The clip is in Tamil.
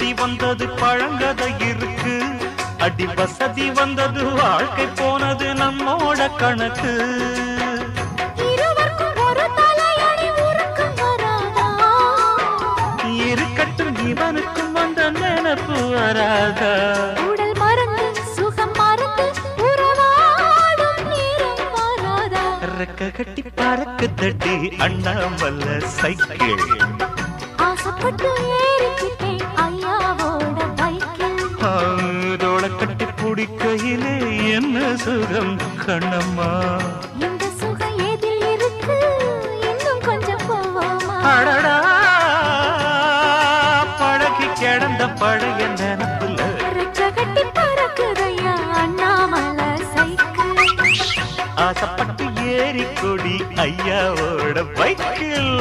வசதி வந்தது பழங்கதை இருக்கு, அடி வசதி வந்தது வாழ்க்கை போனது நம்மோட கணக்கு. இருக்கட்டும் இவனுக்கும் வந்த நினைப்பு வராதா? உடல் மறந்து சுகம் மறந்து உறவாடும் நேரம் வராதா? ரெக்க கட்டி பறக்கு தட்டி அண்ணாமலை சைக்கிள் ஆசைப்பட்டு ஏறிக்கிட்டேன் ஐயாவோட பைக்கில். தோள கட்டி பிடிக்கையிலே என்ன சுகம் கண்ணம்மா. இந்த சுகம் எதில் இருக்கு இன்னும் கொஞ்சம் போவோமா? அடடா பழகி கிடந்த பழைய நினப்புல ரெக்க கட்டி பறக்குதையா அண்ணாமலை சைக்கிள். ஆசைப்பட்டு ஏறி கொடி ஐயாவோட பைக்கில்.